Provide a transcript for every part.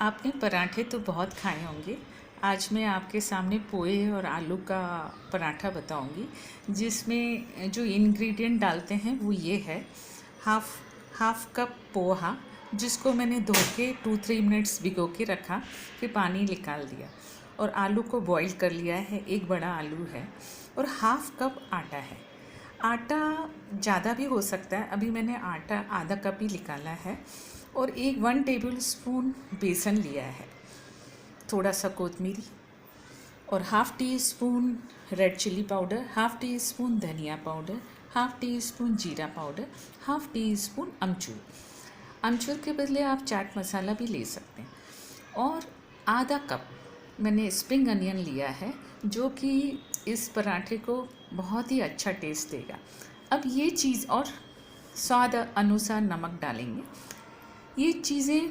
आपने पराठे तो बहुत खाए होंगे। आज मैं आपके सामने पोहे और आलू का पराठा बताऊंगी, जिसमें जो इंग्रेडिएंट डालते हैं वो ये है। हाफ़ हाफ़ कप पोहा, जिसको मैंने धो के 2-3 मिनट्स भिगो के रखा, फिर पानी निकाल दिया और आलू को बॉईल कर लिया है। एक बड़ा आलू है और हाफ़ कप आटा है। आटा ज़्यादा भी हो सकता है, अभी मैंने आटा आधा कप ही निकाला है। और 1 टेबल स्पून बेसन लिया है, थोड़ा सा कोतमीरी और half teaspoon red chilli powder, half teaspoon धनिया पाउडर, हाफ़ टी स्पून जीरा पाउडर, हाफ़ टी स्पून अमचूर। अमचूर के बदले आप चाट मसाला भी ले सकते हैं। और आधा कप मैंने स्प्रिंग अनियन लिया है, जो कि इस पराठे को बहुत ही अच्छा टेस्ट देगा। अब ये चीज़ और स्वाद अनुसार नमक डालेंगे। ये चीज़ें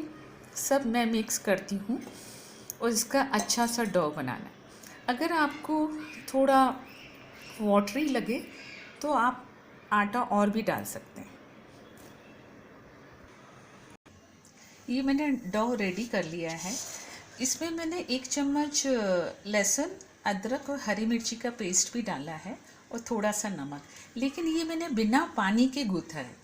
सब मैं मिक्स करती हूँ और इसका अच्छा सा डो बनाना है। अगर आपको थोड़ा वाटरी लगे तो आप आटा और भी डाल सकते हैं। ये मैंने डो रेडी कर लिया है। इसमें मैंने 1 चम्मच लहसुन, अदरक और हरी मिर्ची का पेस्ट भी डाला है और थोड़ा सा नमक। लेकिन ये मैंने बिना पानी के गूँथा है,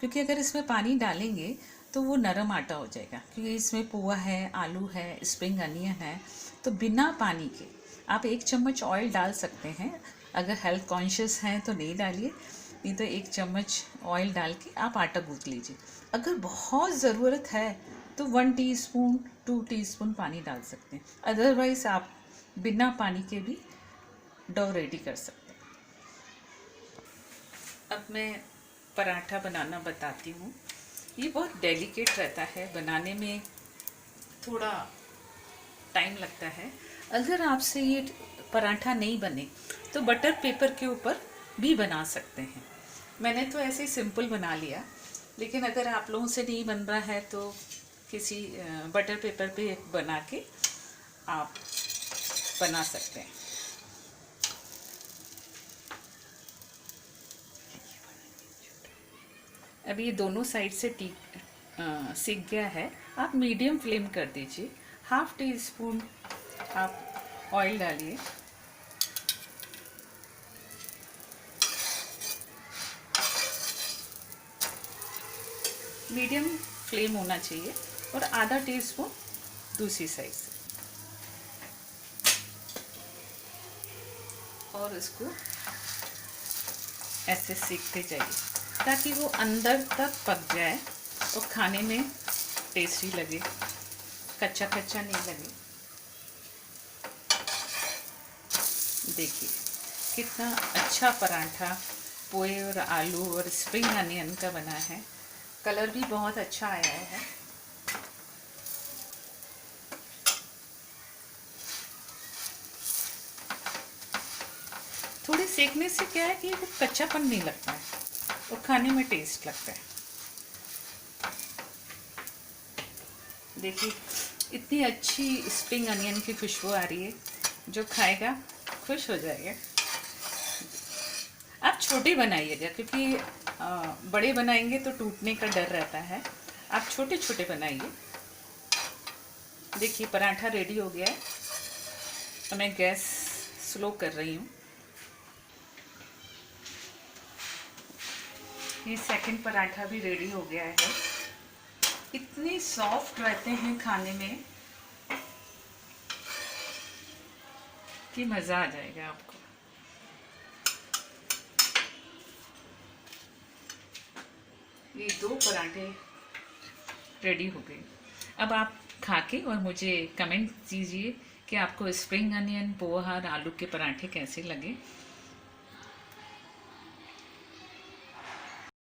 क्योंकि अगर इसमें पानी डालेंगे तो वो नरम आटा हो जाएगा। क्योंकि इसमें पोहा है, आलू है, स्प्रिंग अनियन है, तो बिना पानी के आप 1 चम्मच ऑयल डाल सकते हैं। अगर हेल्थ कॉन्शियस हैं तो नहीं डालिए, नहीं तो 1 चम्मच ऑयल डाल के आप आटा गूँथ लीजिए। अगर बहुत ज़रूरत है तो 1 टीस्पून 2 टीस्पून पानी डाल सकते हैं। अदरवाइज़ आप बिना पानी के भी डो रेडी कर सकते हैं। अब मैं पराठा बनाना बताती हूँ। ये बहुत डेलिकेट रहता है, बनाने में थोड़ा टाइम लगता है। अगर आपसे ये पराठा नहीं बने तो बटर पेपर के ऊपर भी बना सकते हैं। मैंने तो ऐसे ही सिंपल बना लिया, लेकिन अगर आप लोगों से नहीं बन रहा है तो किसी बटर पेपर पे बना के आप बना सकते हैं। अब ये दोनों साइड से सीख गया है। आप मीडियम फ्लेम कर दीजिए। हाफ़ टी स्पून आप ऑयल डालिए। मीडियम फ्लेम होना चाहिए और आधा टीस्पून दूसरी साइड से, और इसको ऐसे सीखते जाइए ताकि वो अंदर तक पक जाए और खाने में टेस्टी लगे, कच्चा कच्चा नहीं लगे। देखिए कितना अच्छा पराठा पोहे और आलू और स्प्रिंग अनियन का बना है। कलर भी बहुत अच्छा आया है। थोड़े सेकने से क्या है कि वो कच्चापन नहीं लगता है और खाने में टेस्ट लगता है। देखिए इतनी अच्छी स्प्रिंग अनियन की खुशबू आ रही है, जो खाएगा खुश हो जाएगा। आप छोटे बनाइएगा, क्योंकि बड़े बनाएंगे तो टूटने का डर रहता है। आप छोटे छोटे बनाइए। देखिए पराठा रेडी हो गया है, तो मैं गैस स्लो कर रही हूँ। ये सेकंड पराठा भी रेडी हो गया है। इतने सॉफ्ट रहते हैं खाने में कि मज़ा आ जाएगा आपको। ये 2 पराठे रेडी हो गए। अब आप खा के और मुझे कमेंट दीजिए कि आपको स्प्रिंग अनियन, पोहा और आलू के पराठे कैसे लगे।